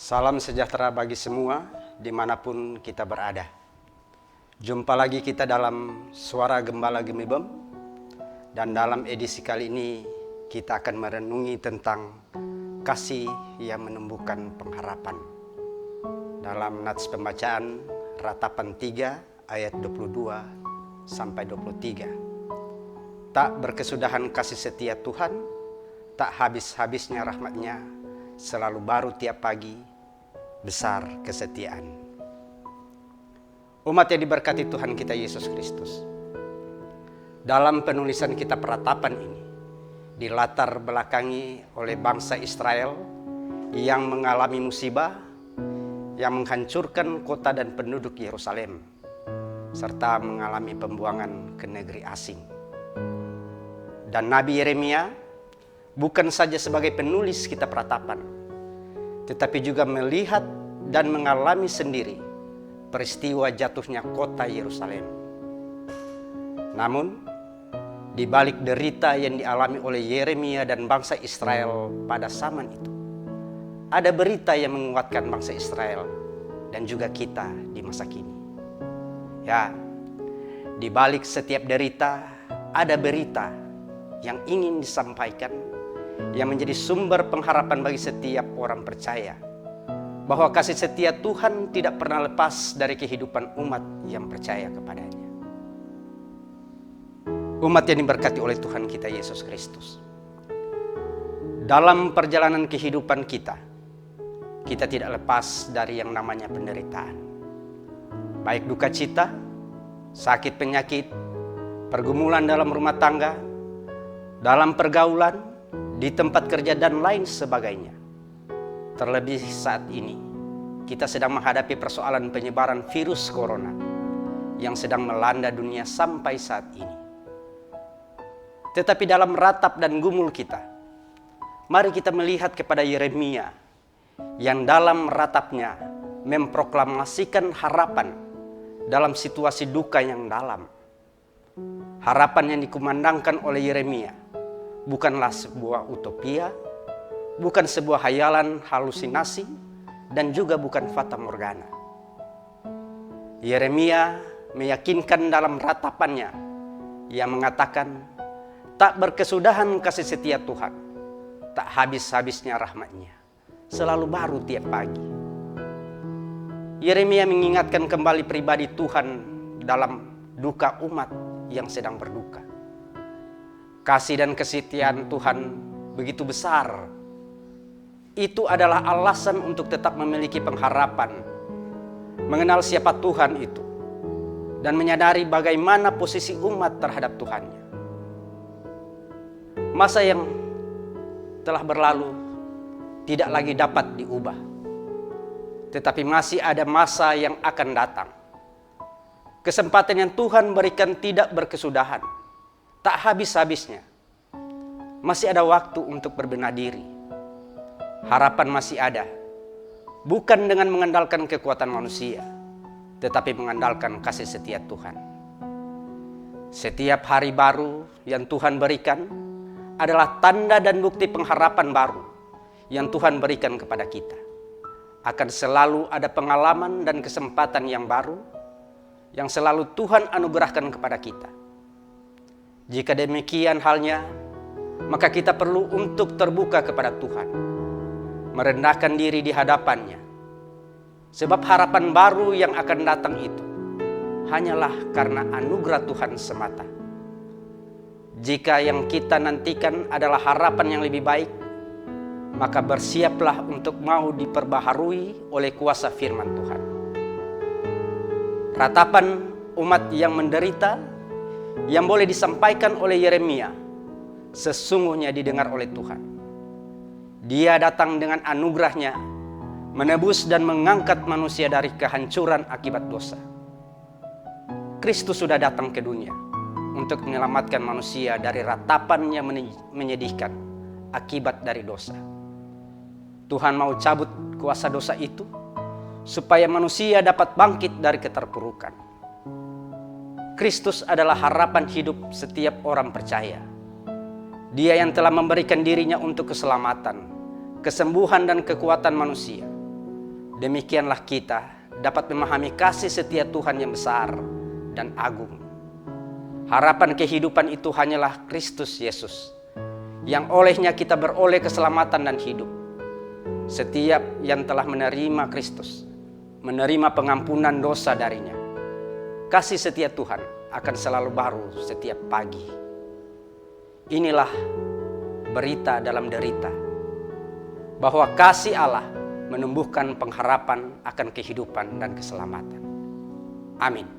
Salam sejahtera bagi semua dimanapun kita berada. Jumpa lagi kita dalam Suara Gembala Gemibem. Dan dalam edisi kali ini kita akan merenungi tentang kasih yang menumbuhkan pengharapan. Dalam nats pembacaan Ratapan 3 ayat 22 sampai 23. Tak berkesudahan kasih setia Tuhan, tak habis-habisnya rahmat-Nya, selalu baru tiap pagi, besar kesetiaan. Umat yang diberkati Tuhan kita Yesus Kristus, dalam penulisan kitab Ratapan ini dilatar belakangi oleh bangsa Israel yang mengalami musibah yang menghancurkan kota dan penduduk Yerusalem, serta mengalami pembuangan ke negeri asing. Dan Nabi Yeremia bukan saja sebagai penulis kitab Ratapan, tetapi juga melihat dan mengalami sendiri peristiwa jatuhnya kota Yerusalem. Namun, di balik derita yang dialami oleh Yeremia dan bangsa Israel pada zaman itu, ada berita yang menguatkan bangsa Israel dan juga kita di masa kini. Ya, di balik setiap derita ada berita yang ingin disampaikan, yang menjadi sumber pengharapan bagi setiap orang percaya, bahwa kasih setia Tuhan tidak pernah lepas dari kehidupan umat yang percaya kepadanya. Umat yang diberkati oleh Tuhan kita Yesus Kristus, dalam perjalanan kehidupan kita tidak lepas dari yang namanya penderitaan. Baik duka cita, sakit penyakit, pergumulan dalam rumah tangga, dalam pergaulan, di tempat kerja dan lain sebagainya. Terlebih saat ini kita sedang menghadapi persoalan penyebaran virus corona yang sedang melanda dunia sampai saat ini. Tetapi dalam ratap dan gumul kita, mari kita melihat kepada Yeremia yang dalam ratapnya memproklamasikan harapan dalam situasi duka yang dalam. Harapan yang dikumandangkan oleh Yeremia bukanlah sebuah utopia, bukan sebuah hayalan halusinasi, dan juga bukan fata morgana. Yeremia meyakinkan dalam ratapannya yang mengatakan, tak berkesudahan kasih setia Tuhan, tak habis-habisnya rahmat-Nya, selalu baru tiap pagi. Yeremia mengingatkan kembali pribadi Tuhan dalam duka umat yang sedang berduka. Kasih dan kesetiaan Tuhan begitu besar. Itu adalah alasan untuk tetap memiliki pengharapan, mengenal siapa Tuhan itu, dan menyadari bagaimana posisi umat terhadap Tuhannya. Masa yang telah berlalu tidak lagi dapat diubah, tetapi masih ada masa yang akan datang. Kesempatan yang Tuhan berikan tidak berkesudahan, tak habis-habisnya. Masih ada waktu untuk berbenah diri. Harapan masih ada, bukan dengan mengandalkan kekuatan manusia, tetapi mengandalkan kasih setia Tuhan. Setiap hari baru yang Tuhan berikan adalah tanda dan bukti pengharapan baru yang Tuhan berikan kepada kita. Akan selalu ada pengalaman dan kesempatan yang baru yang selalu Tuhan anugerahkan kepada kita. Jika demikian halnya, maka kita perlu untuk terbuka kepada Tuhan, merendahkan diri di hadapan-Nya. Sebab harapan baru yang akan datang itu hanyalah karena anugerah Tuhan semata. Jika yang kita nantikan adalah harapan yang lebih baik, maka bersiaplah untuk mau diperbaharui oleh kuasa firman Tuhan. Ratapan umat yang menderita yang boleh disampaikan oleh Yeremia sesungguhnya didengar oleh Tuhan. Dia datang dengan anugerah-Nya menebus dan mengangkat manusia dari kehancuran akibat dosa. Kristus sudah datang ke dunia untuk menyelamatkan manusia dari ratapan yang menyedihkan akibat dari dosa. Tuhan mau cabut kuasa dosa itu supaya manusia dapat bangkit dari keterpurukan. Kristus adalah harapan hidup setiap orang percaya. Dia yang telah memberikan dirinya untuk keselamatan, kesembuhan dan kekuatan manusia. demikianlah kita dapat memahami kasih setia Tuhan yang besar dan agung. Harapan kehidupan itu hanyalah Kristus Yesus, yang olehnya kita beroleh keselamatan dan hidup. Setiap yang telah menerima Kristus, menerima pengampunan dosa darinya, kasih setia Tuhan akan selalu baru setiap pagi. Inilah berita dalam derita, bahwa kasih Allah menumbuhkan pengharapan akan kehidupan dan keselamatan. Amin.